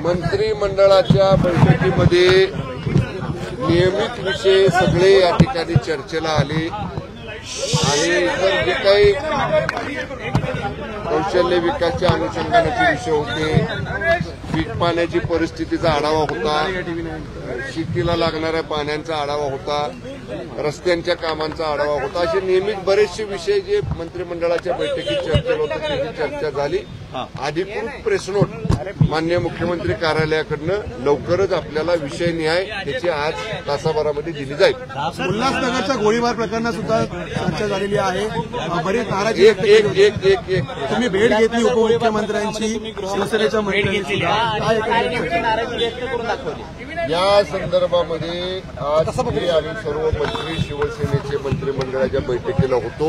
मंत्रिमंडळाच्या बैठकीमध्ये नियमित विषय सगळे या ठिकाणी चर्चेला आले आणि इतर जे काही कौशल्य विकासाच्या अनुषंगाने विषय होते, पीक पाण्याची परिस्थितीचा आढावा होता, शेतीला लागणाऱ्या पाण्याचा आढावा होता, रस्त्यांच्या कामांचा आढावा होता, असे नियमित बरेचसे विषय जे मंत्रिमंडळाच्या बैठकीत चर्चेला होते त्याची चर्चा झाली। अधिकृत प्रेसनोट माननीय मुख्यमंत्री कार्यालयाकडनं लवकरच आपल्याला विषय निहाय त्याची आज तासाभरामध्ये दिली जाईल। उल्हासनगरच्या गोळीबार प्रकरणात सुद्धा चर्चा झालेली आहे, बरेच नाराजी तुम्ही भेट घेतली उपमुख्यमंत्र्यांची, शिवसेनेच्या मंत्र्यांची, या संदर्भामध्ये आज आम्ही सर्व मंत्री शिवसेनेचे मंत्रिमंडळाच्या बैठकीला होतो।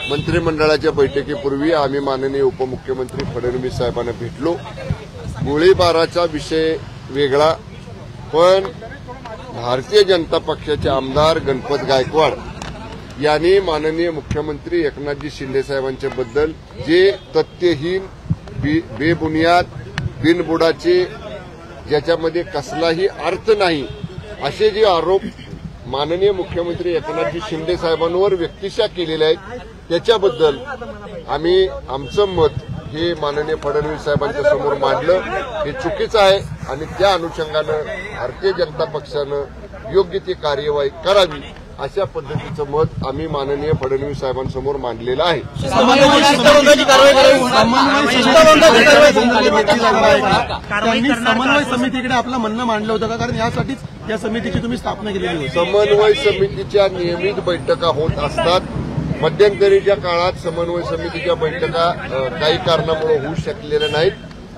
मंत्रिमंडळाच्या बैठकीपूर्वी आम्ही माननीय उपमुख्यमंत्री फडणवीस साहेबांना भेटलो। गोळीबाराचा विषय वेगळा, पण भारतीय जनता पक्षाचे आमदार गणपत गायकवाड यांनी माननीय मुख्यमंत्री एकनाथजी शिंदे साहेबांच्या बद्दल जे तथ्यहीन, बेबुनियाद, बिनबुडाचे, ज्याच्यामध्ये कसलाही अर्थ नाही असे जे आरोप माननीय मुख्यमंत्री एकनाथजी शिंदे साहेबांवर व्यक्तिशः केलेले आहेत, त्याच्याबद्दल आम्ही आमचं मत हे माननीय फडणवीस साहेबांच्या समोर मांडलं। हे चुकीचं आहे आणि त्या अनुषंगानं भारतीय जनता पक्षानं योग्य ती कार्यवाही करावी अशा पद्धतीचं मत आम्ही माननीय फडणवीस साहेबांसमोर मांडलेलं आहे। समन्वय समितीकडे आपलं म्हणणं मांडलं होतं का? कारण यासाठीच या समितीची तुम्ही स्थापना केलेली होती। समन्वय समितीच्या नियमित बैठका होत असतात। मध्यंतरीच्या काळात समन्वय समितीच्या बैठका काही कारणामुळे होऊ शकलेल्या नाहीत,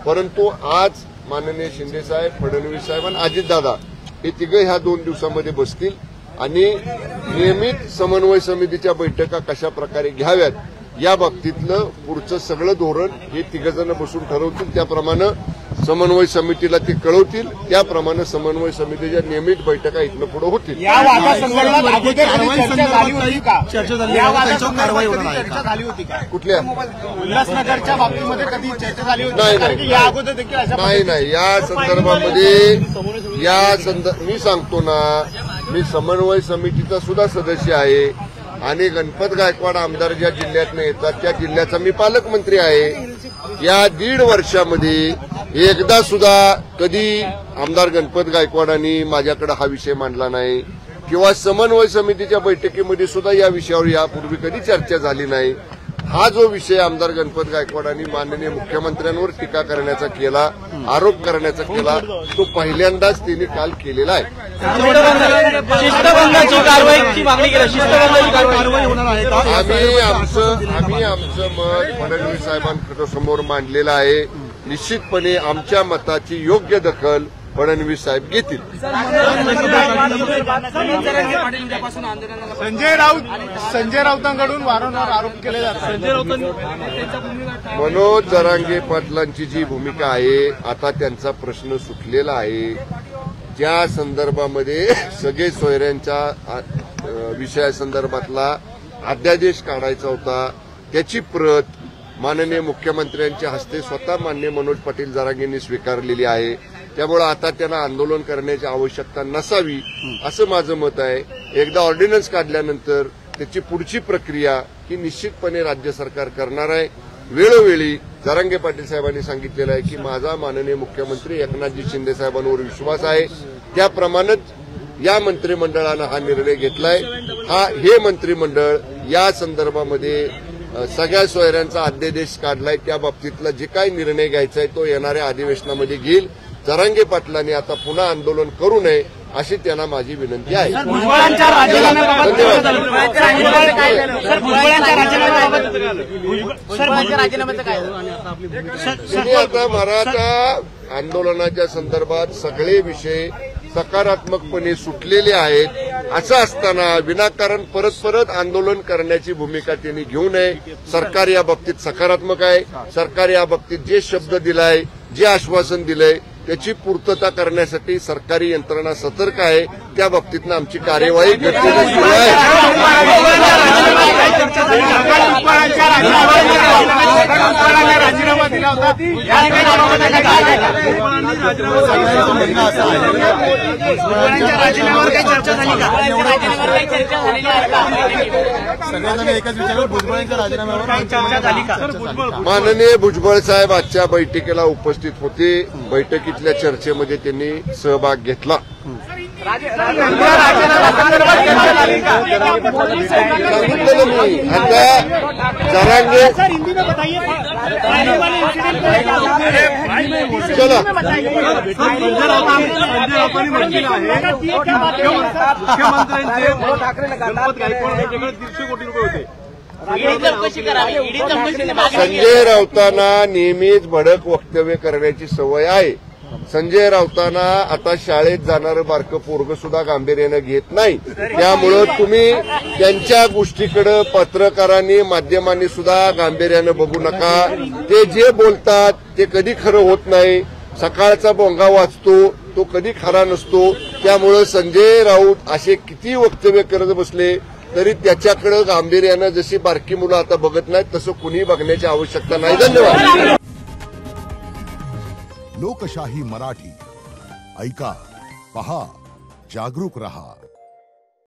परंतु आज माननीय शिंदे साहेब, फडणवीस साहेब आणि अजितदादा हे तिघे ह्या 2 दिवसांमध्ये बसतील आणि नियमित समन्वय समितीच्या बैठका कशा प्रकारे घ्याव्यात या बाबतीतलं पुढचं सगळं धोरण हे तिघजण बसून ठरवतील। त्याप्रमाणे समन्वय समितीला ते कळवतील, त्याप्रमाणे समन्वय समितीच्या नियमित बैठका इथनं पुढे होतील। कुठल्या उल्हासनगरच्या बाबतीमध्ये कधी चर्चा झाली होती? नाही, या संदर्भामध्ये मी सांगतो ना, मी समन्वय समितीचा सुद्धा सदस्य आहे आणि गणपत गायकवाड आमदार ज्या जिल्ह्यातनं येतात त्या जिल्ह्याचा मी पालकमंत्री आहे। या 1.5 वर्षामध्ये एकदा सुद्धा कधी आमदार गणपत गायकवाडांनी माझ्याकडे हा विषय मांडला नाही किंवा समन्वय समितीच्या बैठकीमध्ये सुद्धा या विषयावर यापूर्वी कधी चर्चा झाली नाही। हा जो विषय आमदार गणपत गायकवाडांनी माननीय मुख्यमंत्र्यांवर टीका करण्याचा केला, आरोप करण्याचा केला, तो पहिल्यांदाच त्यांनी काल केलेला आहे। आम्ही आमचं मत फडणवीस साहेबांसमोर मांडलेलं आहे। निश्चितपणे आमच्या मताची योग्य दखल फडणवीस साहेब घेतील। संजय राऊतांकडून वारंवार आरोप केले जातात। मनोज जरांगे पाटलांची जी भूमिका आहे, आता त्यांचा प्रश्न सुटलेला आहे। ज्या संदर्भामध्ये सगळे सोयऱ्यांच्या विषयासंदर्भातला अध्यादेश काढायचा होता त्याची प्रत माननीय मुख्यमंत्र्यांच्या हस्ते स्वतः माननीय मनोज पाटील जरांगेंनी स्वीकारलेली आहे। त्यामुळे आता त्यांना आंदोलन करण्याची आवश्यकता नसावी असं माझं मत आहे। एकदा ऑर्डिनन्स काढल्यानंतर त्याची पुढची प्रक्रिया ही निश्चितपणे राज्य सरकार करणार आहे। वेळोवेळी जरांगे पाटील साहेबांनी सांगितलेलं आहे की माझा माननीय मुख्यमंत्री एकनाथजी शिंदे साहेबांवर विश्वास आहे, त्याप्रमाणेच या मंत्रिमंडळानं हा निर्णय घेतलाय। हे मंत्रिमंडळ या संदर्भामध्ये सगळ्या सोयऱ्यांचा अध्यादेश काढलाय, त्या बाबतीतला जे काही निर्णय घ्यायचा आहे तो येणाऱ्या अधिवेशनामध्ये घेईल। जरांगे पाटलांनी आता पुन्हा आंदोलन करू नये अशी त्यांना माझी विनंती आहे। आता मराठा आंदोलनाच्या संदर्भात सगळे विषय सकारात्मकपणे सुटलेले आहेत। असं असताना विनाकारण परत आंदोलन करण्याची भूमिका त्यांनी घेऊ नये। सरकार या बाबतीत सकारात्मक आहे। सरकार या बाबतीत जे शब्द दिलाय, जे आश्वासन दिलंय त्याची पूर्तता करण्यासाठी सरकारी यंत्रणा सतर्क आहे। त्या बाबतीतनं आमची कार्यवाही गतीने सुरू आहे। केला होता. या सगळ्यांचं म्हणणं असं आहे राजीनाम्यावर काही चर्चा झाली का? राजीनाम्यावर काही चर्चा झालेली आहे का? सगळ्यांना एकच विचारलं भुजबळांच्या राजीनाम्यावर चर्चा झाली का? माननीय भुजबळ साहेब आजच्या बैठकीला उपस्थित होते. बैठकीतल्या चर्चेमध्ये त्यांनी सहभाग घेतला. सांगितलेलं मी आता जरांगे चला संजय राऊतांनी म्हटलेलं आहे की मुख्यमंत्र्यांचे गणपत गायकवाड यांच्याकडे 150 कोटी रुपये होते. संजय राऊतांना नेहमीच भडक वक्तव्य करण्याची सवय आहे. संजय राऊतांना आता शाळेत जाणारं बारकं पोरगं सुद्धा गांभीर्यानं घेत नाही. त्यामुळं तुम्ही त्यांच्या गोष्टीकडे पत्रकारांनी माध्यमांनी सुद्धा गांभीर्यानं बघू नका. ते जे बोलतात ते कधी खरं होत नाही. सकाळचा बोंगा वाचतो तो कधी खरा नसतो. त्यामुळं संजय राऊत असे किती वक्तव्य करत बसले तरी त्याच्याकडे गांभीर्यानं जशी बारकी मुलं आता बघत नाहीत तसं कुणी बघण्याची आवश्यकता नाही. धन्यवाद. लोकशाही मराठी ऐका, पहा, जागरूक रहा.